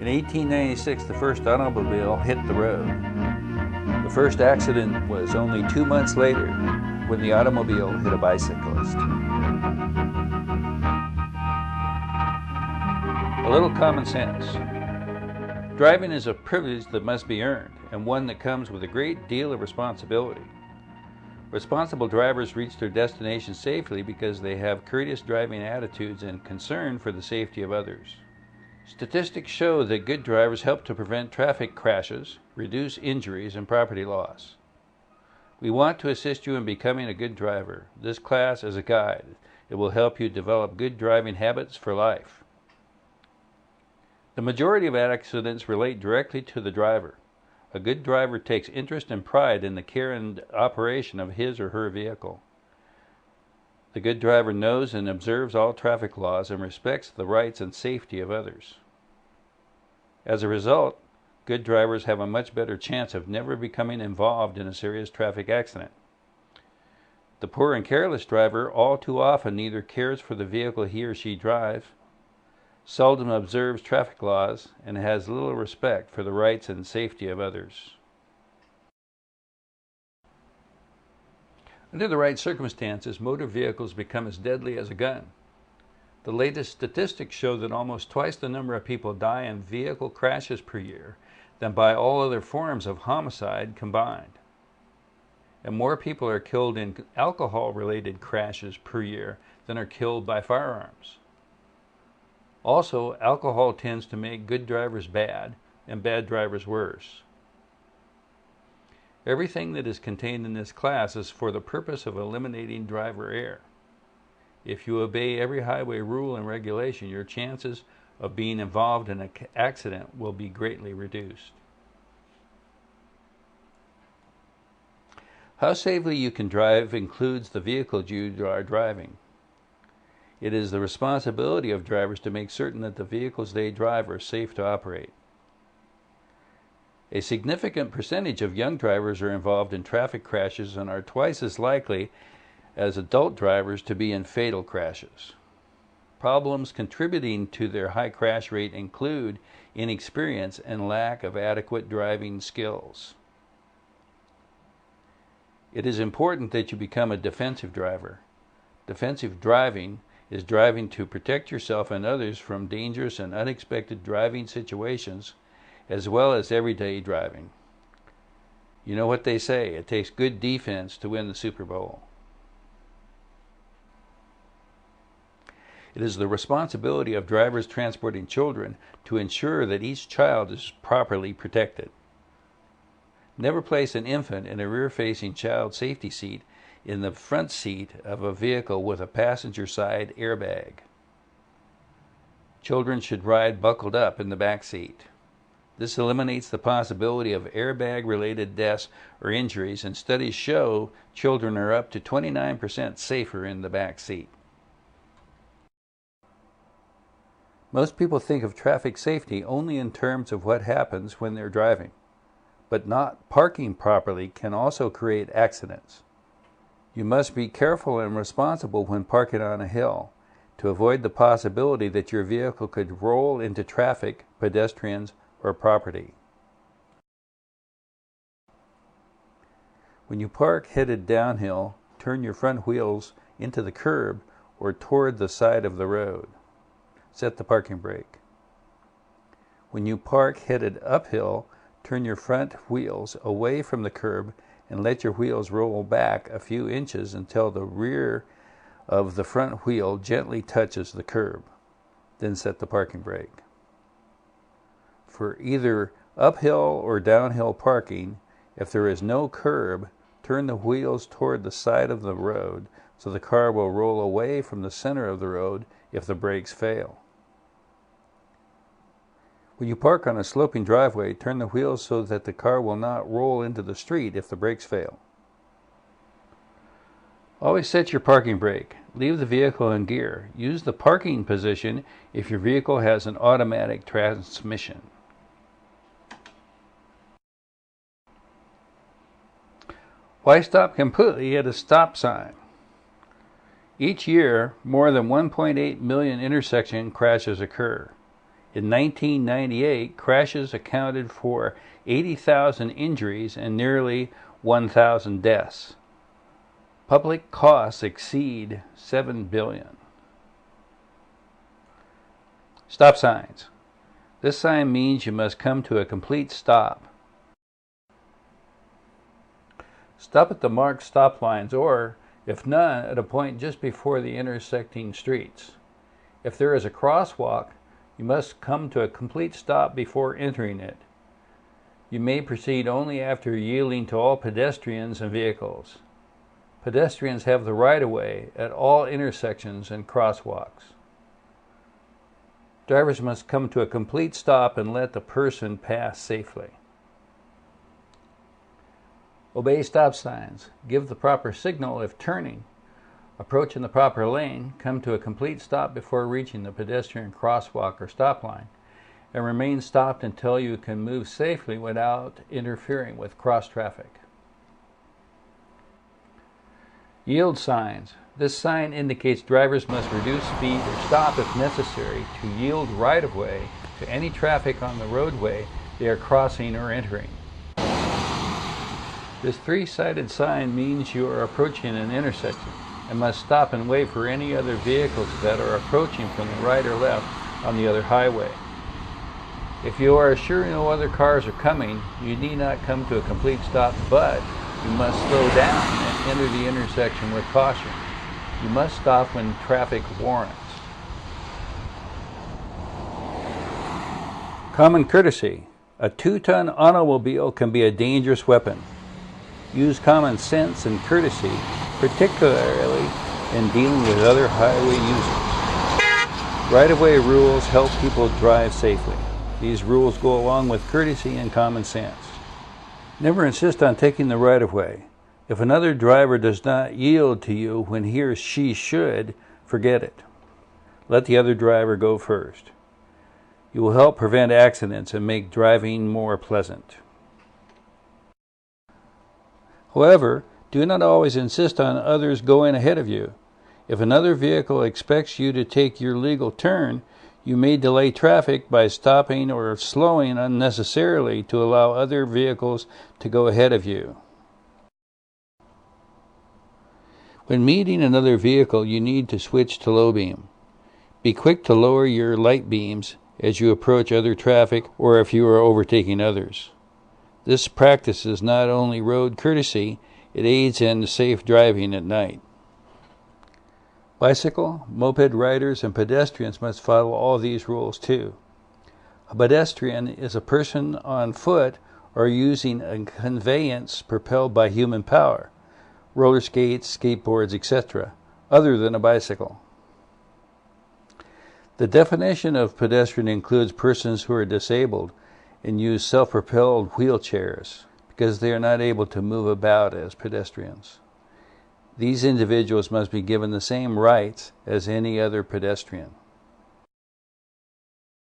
In 1896, the first automobile hit the road. The first accident was only 2 months later, when the automobile hit a bicyclist. A little common sense. Driving is a privilege that must be earned, and one that comes with a great deal of responsibility. Responsible drivers reach their destination safely because they have courteous driving attitudes and concern for the safety of others. Statistics show that good drivers help to prevent traffic crashes, reduce injuries, and property loss. We want to assist you in becoming a good driver. This class is a guide. It will help you develop good driving habits for life. The majority of accidents relate directly to the driver. A good driver takes interest and pride in the care and operation of his or her vehicle. The good driver knows and observes all traffic laws and respects the rights and safety of others. As a result, good drivers have a much better chance of never becoming involved in a serious traffic accident. The poor and careless driver all too often neither cares for the vehicle he or she drives, seldom observes traffic laws, and has little respect for the rights and safety of others. Under the right circumstances, motor vehicles become as deadly as a gun. The latest statistics show that almost twice the number of people die in vehicle crashes per year than by all other forms of homicide combined. And more people are killed in alcohol-related crashes per year than are killed by firearms. Also, alcohol tends to make good drivers bad and bad drivers worse. Everything that is contained in this class is for the purpose of eliminating driver error. If you obey every highway rule and regulation, your chances of being involved in an accident will be greatly reduced. How safely you can drive includes the vehicle you are driving. It is the responsibility of drivers to make certain that the vehicles they drive are safe to operate. A significant percentage of young drivers are involved in traffic crashes and are twice as likely as adult drivers to be in fatal crashes. Problems contributing to their high crash rate include inexperience and lack of adequate driving skills. It is important that you become a defensive driver. Defensive driving is driving to protect yourself and others from dangerous and unexpected driving situations, as well as everyday driving. You know what they say, it takes good defense to win the Super Bowl. It is the responsibility of drivers transporting children to ensure that each child is properly protected. Never place an infant in a rear-facing child safety seat in the front seat of a vehicle with a passenger side airbag. Children should ride buckled up in the back seat. This eliminates the possibility of airbag-related deaths or injuries, and studies show children are up to 29% safer in the back seat. Most people think of traffic safety only in terms of what happens when they're driving, but not parking properly can also create accidents. You must be careful and responsible when parking on a hill to avoid the possibility that your vehicle could roll into traffic, pedestrians, or property. When you park headed downhill, turn your front wheels into the curb or toward the side of the road. Set the parking brake. When you park headed uphill, turn your front wheels away from the curb and let your wheels roll back a few inches until the rear of the front wheel gently touches the curb. Then set the parking brake. For either uphill or downhill parking, if there is no curb, turn the wheels toward the side of the road so the car will roll away from the center of the road if the brakes fail. When you park on a sloping driveway, turn the wheels so that the car will not roll into the street if the brakes fail. Always set your parking brake. Leave the vehicle in gear. Use the parking position if your vehicle has an automatic transmission. Why stop completely at a stop sign? Each year, more than 1.8 million intersection crashes occur. In 1998, crashes accounted for 80,000 injuries and nearly 1,000 deaths. Public costs exceed $7 billion. Stop signs. This sign means you must come to a complete stop. Stop at the marked stop lines or, if none, at a point just before the intersecting streets. If there is a crosswalk, you must come to a complete stop before entering it. You may proceed only after yielding to all pedestrians and vehicles. Pedestrians have the right-of-way at all intersections and crosswalks. Drivers must come to a complete stop and let the person pass safely. Obey stop signs. Give the proper signal if turning. Approach in the proper lane. Come to a complete stop before reaching the pedestrian crosswalk or stop line. And remain stopped until you can move safely without interfering with cross traffic. Yield signs. This sign indicates drivers must reduce speed or stop if necessary to yield right-of-way to any traffic on the roadway they are crossing or entering. This three-sided sign means you are approaching an intersection and must stop and wait for any other vehicles that are approaching from the right or left on the other highway. If you are sure no other cars are coming, you need not come to a complete stop, but you must slow down and enter the intersection with caution. You must stop when traffic warrants. Common courtesy. A 2-ton automobile can be a dangerous weapon. Use common sense and courtesy, particularly in dealing with other highway users. Right-of-way rules help people drive safely. These rules go along with courtesy and common sense. Never insist on taking the right-of-way. If another driver does not yield to you when he or she should, forget it. Let the other driver go first. You will help prevent accidents and make driving more pleasant. However, do not always insist on others going ahead of you. If another vehicle expects you to take your legal turn, you may delay traffic by stopping or slowing unnecessarily to allow other vehicles to go ahead of you. When meeting another vehicle, you need to switch to low beam. Be quick to lower your light beams as you approach other traffic or if you are overtaking others. This practice is not only road courtesy, it aids in safe driving at night. Bicycle, moped riders, and pedestrians must follow all these rules too. A pedestrian is a person on foot or using a conveyance propelled by human power, roller skates, skateboards, etc., other than a bicycle. The definition of pedestrian includes persons who are disabled and use self-propelled wheelchairs because they are not able to move about as pedestrians. These individuals must be given the same rights as any other pedestrian.